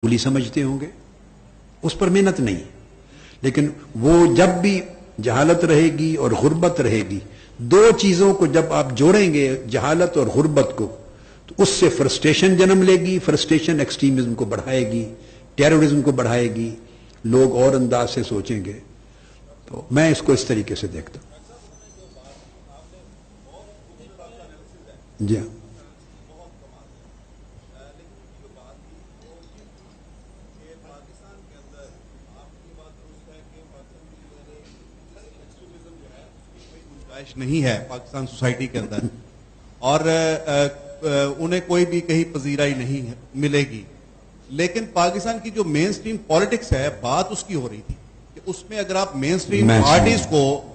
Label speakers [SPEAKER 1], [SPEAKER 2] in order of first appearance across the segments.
[SPEAKER 1] بولی سمجھتے ہوں گے، اس پر محنت نہیں، لیکن وہ جب بھی جہالت رہے گی اور غربت رہے گی، دو چیزوں کو جب آپ جوڑیں گے، جہالت اور غربت کو، تو اس سے فرسٹریشن جنم لے گی، فرسٹریشن ایکسٹریمزم کو بڑھائے گی، ٹیررزم کو بڑھائے گی، لوگ اور انداز سے سوچیں گے. تو میں اس کو اس طریقے سے دیکھتا ہوں. جی ہاں،
[SPEAKER 2] نہیں ہے پاکستان سوسائٹی کے اندر، اور انہیں کوئی بھی کہیں پذیرائی نہیں ملے گی. لیکن پاکستان کی جو مین سٹریم پالیٹکس ہے، بات اس کی ہو رہی تھی کہ اس میں اگر آپ مین سٹریم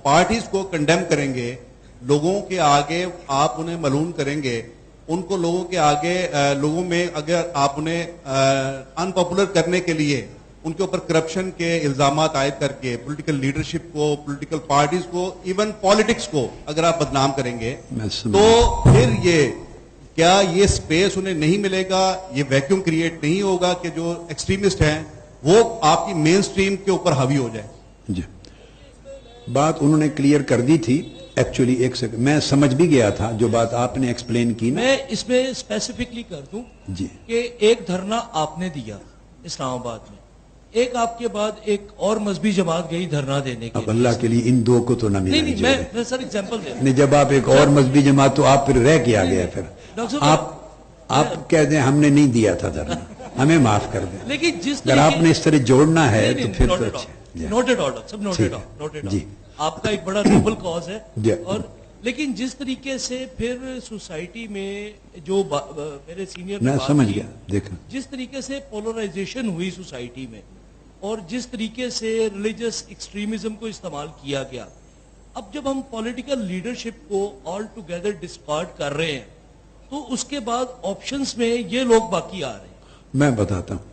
[SPEAKER 2] پارٹیز کو کنڈیم کریں گے، لوگوں کے آگے آپ انہیں ملعون کریں گے، ان کو لوگوں کے آگے لوگوں میں اگر آپ انہیں ان پاپولر کرنے کے لیے ان کے اوپر کرپشن کے الزامات عائد کر کے پولیٹیکل لیڈرشپ کو، پولیٹیکل پارٹیز کو، ایون پالیٹکس کو اگر آپ بدنام کریں گے، تو پھر کیا یہ سپیس انہیں نہیں ملے گا، یہ ویکیوم کریٹ نہیں ہوگا کہ جو ایکسٹریمسٹ ہیں وہ آپ کی مین سٹریم کے اوپر حاوی ہو جائے.
[SPEAKER 1] جی بات انہوں نے کلیئر کر دی تھی. ایکچولی ایک سیکنڈ، میں سمجھ بھی گیا تھا جو بات آپ نے ایکسپلین کی نا.
[SPEAKER 3] میں اس میں اسپیسیفکلی کر دوں
[SPEAKER 1] جی
[SPEAKER 3] کہ ایک دھرنا آپ نے دیا اسلام آباد میں، ایک آپ کے بعد ایک اور مذہبی جماعت گئی دھرنا دینے کے
[SPEAKER 1] اب اللہ کے لیے ان دو کو تو نہ ملا.
[SPEAKER 3] نہیں میں سر ایگزامپل دے
[SPEAKER 1] نہیں، جب آپ ایک اور مذہبی جماعت تو آپ پھر رہ کے آ گیا. پھر آپ کہہ دیں ہم نے نہیں دیا تھا دھرنا، ہمیں معاف کر دیں.
[SPEAKER 3] لیکن جس
[SPEAKER 1] اگر آپ نے اس طرح جوڑنا ہے تو پھر تو اچھا.
[SPEAKER 3] نوٹڈ آرڈر، سب نوٹڈ جی، آپ کا ایک بڑا نوبل کاز ہے. اور لیکن جس طریقے سے پھر سوسائٹی میں جو میرے سینئر
[SPEAKER 1] میں سمجھ گیا، دیکھیں
[SPEAKER 3] جس طریقے سے پولرائزیشن ہوئی سوسائٹی میں، اور جس طریقے سے ریلیجس ایکسٹریمزم کو استعمال کیا گیا، اب جب ہم پولیٹیکل لیڈرشپ کو آل ٹوگیدر ڈسکارڈ کر رہے ہیں تو اس کے بعد آپشنز میں یہ لوگ باقی آ رہے ہیں.
[SPEAKER 1] میں بتاتا ہوں،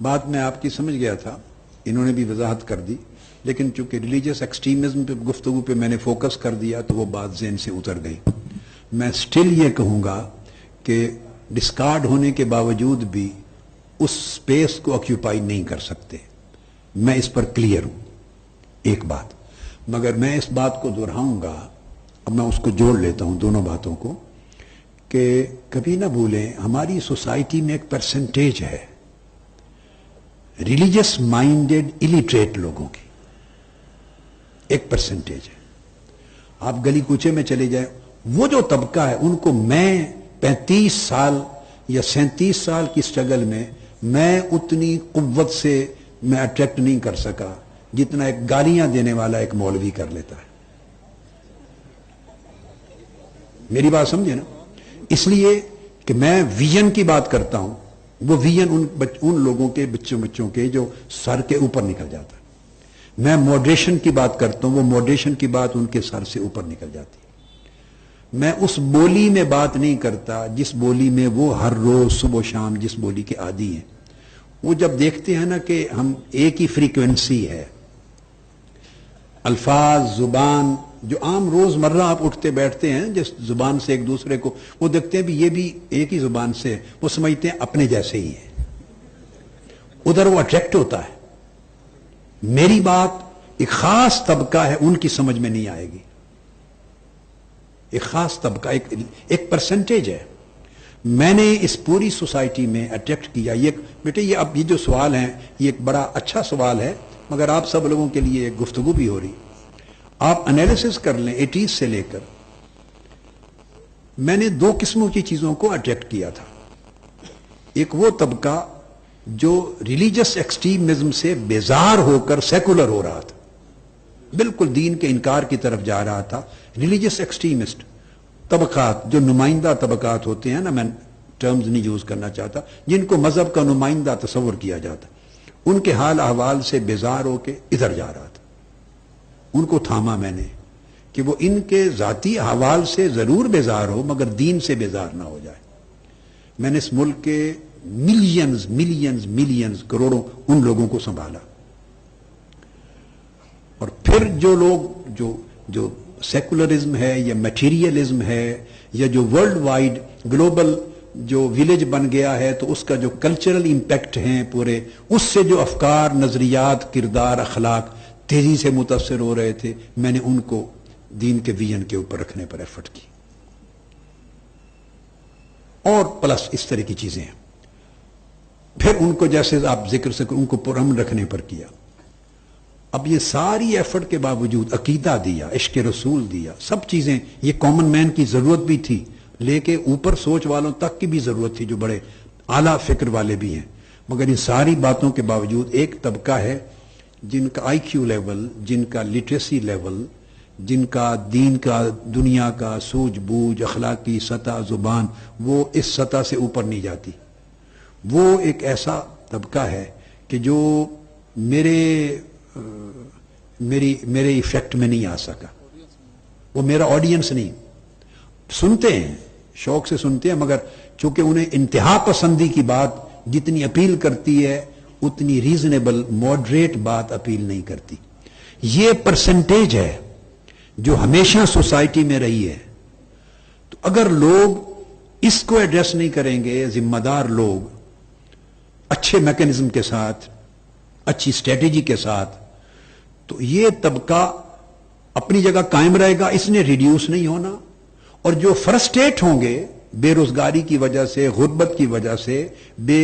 [SPEAKER 1] بات میں آپ کی سمجھ گیا تھا، انہوں نے بھی وضاحت کر دی، لیکن چونکہ ریلیجس ایکسٹریمزم پہ گفتگو پہ میں نے فوکس کر دیا تو وہ بات ذہن سے اتر گئی. میں سٹل یہ کہوں گا کہ ڈسکارڈ ہونے کے باوجود بھی اس سپیس کو آکیوپائی نہیں کر سکتے. میں اس پر کلیئر ہوں ایک بات، مگر میں اس بات کو دہراؤں گا، اب میں اس کو جوڑ لیتا ہوں دونوں باتوں کو، کہ کبھی نہ بھولیں ہماری سوسائٹی میں ایک پرسنٹیج ہے ریلیجس مائنڈڈ الیٹریٹ لوگوں کی، ایک پرسنٹیج ہے. آپ گلی کوچے میں چلے جائیں، وہ جو طبقہ ہے ان کو میں 35 سال یا 37 سال کی سٹرگل میں اتنی قوت سے میں اٹریکٹ نہیں کر سکا جتنا ایک گالیاں دینے والا ایک مولوی کر لیتا ہے. میری بات سمجھے نا؟ اس لیے کہ میں ویژن کی بات کرتا ہوں، وہ ویژن ان لوگوں کے بچوں کے جو سر کے اوپر نکل جاتا ہے. میں موڈریشن کی بات کرتا ہوں، وہ موڈریشن کی بات ان کے سر سے اوپر نکل جاتی ہے. میں اس بولی میں بات نہیں کرتا جس بولی میں وہ ہر روز صبح و شام جس بولی کے عادی ہیں. وہ جب دیکھتے ہیں نا کہ ہم ایک ہی فریکوینسی ہے، الفاظ، زبان، جو عام روز مرہ آپ اٹھتے بیٹھتے ہیں جس زبان سے ایک دوسرے کو، وہ دیکھتے ہیں بھی یہ بھی ایک ہی زبان سے، وہ سمجھتے ہیں اپنے جیسے ہی ہے، ادھر وہ اٹریکٹ ہوتا ہے. میری بات ایک خاص طبقہ ہے، ان کی سمجھ میں نہیں آئے گی. ایک خاص طبقہ، ایک پرسنٹیج ہے. میں نے اس پوری سوسائٹی میں اٹریکٹ کیا. بیٹے اب یہ جو سوال ہیں یہ ایک بڑا اچھا سوال ہے، مگر آپ سب لوگوں کے لیے ایک گفتگو بھی ہو رہی. آپ انالیسس کر لیں 80s سے لے کر، میں نے 2 قسموں کی چیزوں کو اٹریکٹ کیا تھا. ایک وہ طبقہ جو ریلیجس ایکسٹریمزم سے بیزار ہو کر سیکولر ہو رہا تھا، بالکل دین کے انکار کی طرف جا رہا تھا. ریلیجس ایکسٹریمسٹ طبقات، جو نمائندہ طبقات ہوتے ہیں نا، میں ٹرمز نہیں یوز کرنا چاہتا، جن کو مذہب کا نمائندہ تصور کیا جاتا، ان کے حال احوال سے بیزار ہو کے ادھر جا رہا تھا. ان کو تھاما میں نے کہ وہ ان کے ذاتی احوال سے ضرور بیزار ہو مگر دین سے بیزار نہ ہو جائے. میں نے اس ملک کے ملینز کروڑوں ان لوگوں کو سنبھالا. اور پھر جو لوگ جو سیکولرزم ہے یا میٹیریلزم ہے یا جو ورلڈ وائڈ گلوبل جو ویلیج بن گیا ہے تو اس کا جو کلچرل امپیکٹ ہیں پورے، اس سے جو افکار، نظریات، کردار، اخلاق تیزی سے متاثر ہو رہے تھے، میں نے ان کو دین کے ویژن کے اوپر رکھنے پر ایفرٹ کی، اور پلس اس طرح کی چیزیں ہیں۔ پھر ان کو جیسے آپ ذکر سے ان کو پرامن رکھنے پر کیا۔ اب یہ ساری ایفرٹ کے باوجود عقیدہ دیا، عشق رسول دیا، سب چیزیں، یہ کامن مین کی ضرورت بھی تھی، لیکن اوپر سوچ والوں تک کی بھی ضرورت تھی جو بڑے اعلیٰ فکر والے بھی ہیں، مگر ان ساری باتوں کے باوجود ایک طبقہ ہے جن کا آئی کیو لیول، جن کا لٹریسی لیول، جن کا دین کا، دنیا کا سوجھ بوجھ، اخلاقی سطح، زبان، وہ اس سطح سے اوپر نہیں جاتی۔ وہ ایک ایسا طبقہ ہے کہ جو میرے ایفیکٹ میں نہیں آ سکا، وہ میرا آڈینس نہیں، سنتے ہیں، شوق سے سنتے ہیں، مگر چونکہ انہیں انتہا پسندی کی بات جتنی اپیل کرتی ہے اتنی ریزنیبل ماڈریٹ بات اپیل نہیں کرتی۔ یہ پرسنٹیج ہے جو ہمیشہ سوسائٹی میں رہی ہے۔ تو اگر لوگ اس کو ایڈریس نہیں کریں گے، ذمہ دار لوگ اچھے میکانزم کے ساتھ، اچھی اسٹریٹجی کے ساتھ، تو یہ طبقہ اپنی جگہ قائم رہے گا، اس نے ریڈیوس نہیں ہونا، اور جو فرسٹریٹ ہوں گے بے روزگاری کی وجہ سے، غربت کی وجہ سے، بے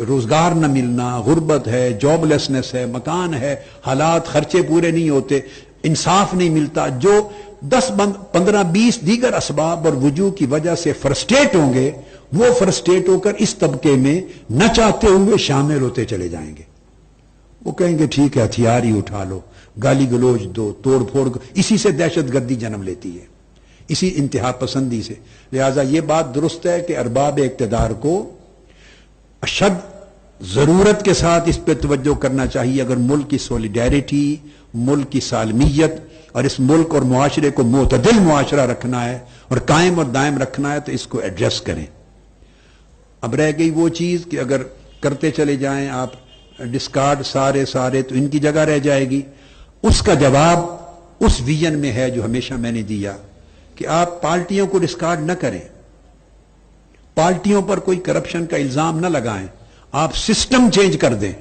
[SPEAKER 1] روزگار نہ ملنا، غربت ہے، جاب لیسنس ہے، مکان ہے، حالات، خرچے پورے نہیں ہوتے، انصاف نہیں ملتا، جو 10 15 20 دیگر اسباب اور وجوہ کی وجہ سے فرسٹریٹ ہوں گے، وہ فرسٹریٹ ہو کر اس طبقے میں نہ چاہتے ہوئے شامل ہوتے چلے جائیں گے۔ وہ کہیں گے ٹھیک ہے، ہتھیار ہی اٹھا لو، گالی گلوچ دو، توڑ پھوڑ، اسی سے دہشت گردی جنم لیتی ہے، اسی انتہا پسندی سے۔ لہذا یہ بات درست ہے کہ ارباب اقتدار کو اشد ضرورت کے ساتھ اس پہ توجہ کرنا چاہیے، اگر ملک کی سولیڈیرٹی، ملک کی سالمیت اور اس ملک اور معاشرے کو معتدل معاشرہ رکھنا ہے اور قائم اور دائم رکھنا ہے، تو اس کو ایڈریس کریں۔ اب رہ گئی وہ چیز کہ اگر کرتے چلے جائیں آپ ڈسکارڈ سارے تو ان کی جگہ رہ جائے گی۔ اس کا جواب اس ویژن میں ہے جو ہمیشہ میں نے دیا کہ آپ پارٹیوں کو ڈسکارڈ نہ کریں، پارٹیوں پر کوئی کرپشن کا الزام نہ لگائیں، آپ سسٹم چینج کر دیں۔